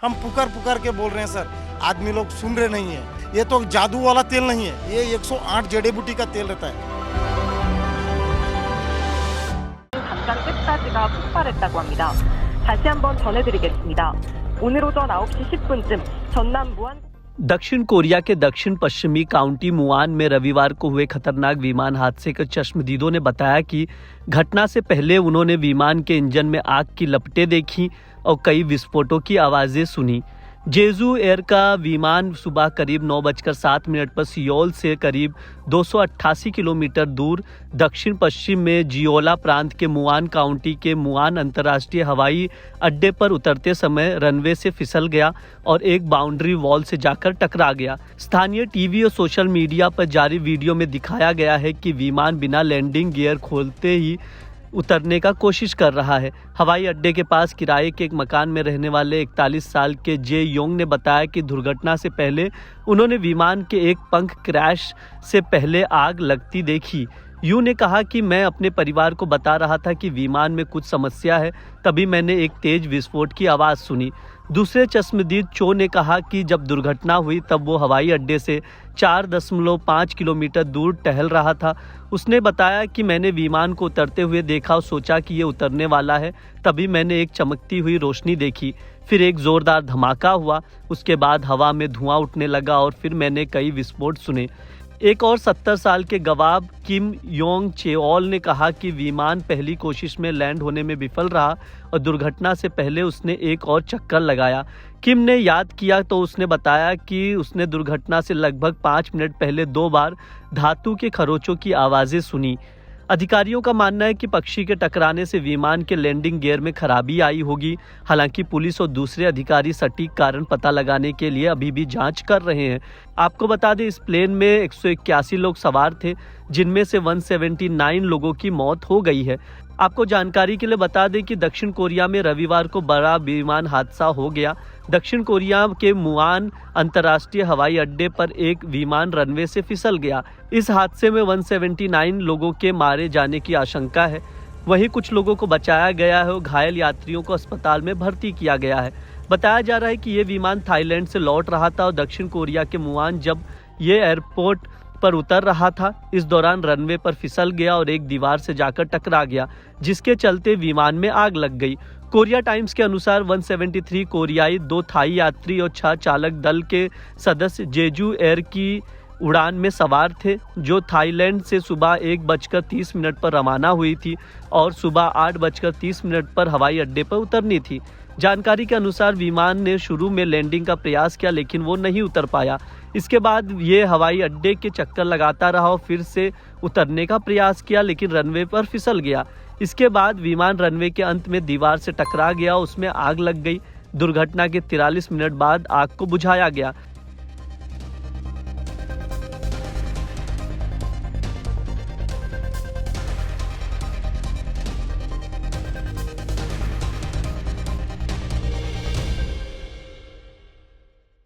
हम पुकार पुकार के बोल रहे हैं सर, आदमी लोग सुन रहे नहीं है। ये तो जादू वाला तेल नहीं है, ये 108 जड़ी बूटी का तेल रहता है। 담당 끝까지가 폭발했다고 합니다. 다시 한번 전해드리겠습니다. 오늘 오전 9시 10분쯤 전남 무안 दक्षिण कोरिया के दक्षिण पश्चिमी काउंटी मुआन में रविवार को हुए खतरनाक विमान हादसे के चश्मदीदों ने बताया कि घटना से पहले उन्होंने विमान के इंजन में आग की लपटें देखी और कई विस्फोटों की आवाज़ें सुनी। जेजू एयर का विमान सुबह करीब 9:07 पर सियोल से करीब 288 किलोमीटर दूर दक्षिण पश्चिम में जियोला प्रांत के मुआन काउंटी के मुआन अंतर्राष्ट्रीय हवाई अड्डे पर उतरते समय रनवे से फिसल गया और एक बाउंड्री वॉल से जाकर टकरा गया। स्थानीय टीवी और सोशल मीडिया पर जारी वीडियो में दिखाया गया है कि विमान बिना लैंडिंग गियर खोलते ही उतरने का कोशिश कर रहा है। हवाई अड्डे के पास किराए के एक मकान में रहने वाले 41 साल के जे योंग ने बताया कि दुर्घटना से पहले उन्होंने विमान के एक पंख क्रैश से पहले आग लगती देखी। यू ने कहा कि मैं अपने परिवार को बता रहा था कि विमान में कुछ समस्या है, तभी मैंने एक तेज विस्फोट की आवाज़ सुनी। दूसरे चश्मदीद चो ने कहा कि जब दुर्घटना हुई तब वो हवाई अड्डे से 4.5 किलोमीटर दूर टहल रहा था। उसने बताया कि मैंने विमान को उतरते हुए देखा और सोचा कि ये उतरने वाला है, तभी मैंने एक चमकती हुई रोशनी देखी। फिर एक ज़ोरदार धमाका हुआ, उसके बाद हवा में धुआं उठने लगा और फिर मैंने कई विस्फोट सुने। एक और 70 साल के गवाह किम योंग चेओल ने कहा कि विमान पहली कोशिश में लैंड होने में विफल रहा और दुर्घटना से पहले उसने एक और चक्कर लगाया। किम ने याद किया तो उसने बताया कि उसने दुर्घटना से लगभग 5 मिनट पहले 2 बार धातु के खरोंचों की आवाज़ें सुनी। अधिकारियों का मानना है कि पक्षी के टकराने से विमान के लैंडिंग गियर में खराबी आई होगी। हालांकि पुलिस और दूसरे अधिकारी सटीक कारण पता लगाने के लिए अभी भी जांच कर रहे हैं। आपको बता दें, इस प्लेन में 181 लोग सवार थे, जिनमें से 179 लोगों की मौत हो गई है। आपको जानकारी के लिए बता दें कि दक्षिण कोरिया में रविवार को बड़ा विमान हादसा हो गया। दक्षिण कोरिया के मुआन अंतर्राष्ट्रीय हवाई अड्डे पर एक विमान रनवे से फिसल गया। इस हादसे में 179 लोगों के मारे जाने की आशंका है। वहीं कुछ लोगों को बचाया गया है और घायल यात्रियों को अस्पताल में भर्ती किया गया है। बताया जा रहा है कि ये विमान थाईलैंड से लौट रहा था और दक्षिण कोरिया के मुआन जब ये एयरपोर्ट पर उतर रहा था, इस दौरान रनवे पर फिसल गया और एक दीवार से जाकर टकरा गया, जिसके चलते विमान में आग लग गई। कोरिया टाइम्स के अनुसार 173 कोरियाई, 2 थाई यात्री और 6 चालक दल के सदस्य जेजू एयर की उड़ान में सवार थे, जो थाईलैंड से सुबह 1:30 पर रवाना हुई थी और सुबह 8:30 पर हवाई अड्डे पर उतरनी थी। जानकारी के अनुसार विमान ने शुरू में लैंडिंग का प्रयास किया, लेकिन वो नहीं उतर पाया। इसके बाद ये हवाई अड्डे के चक्कर लगाता रहा और फिर से उतरने का प्रयास किया, लेकिन रनवे पर फिसल गया। इसके बाद विमान रनवे के अंत में दीवार से टकरा गया, उसमें आग लग गई। दुर्घटना के 43 मिनट बाद आग को बुझाया गया।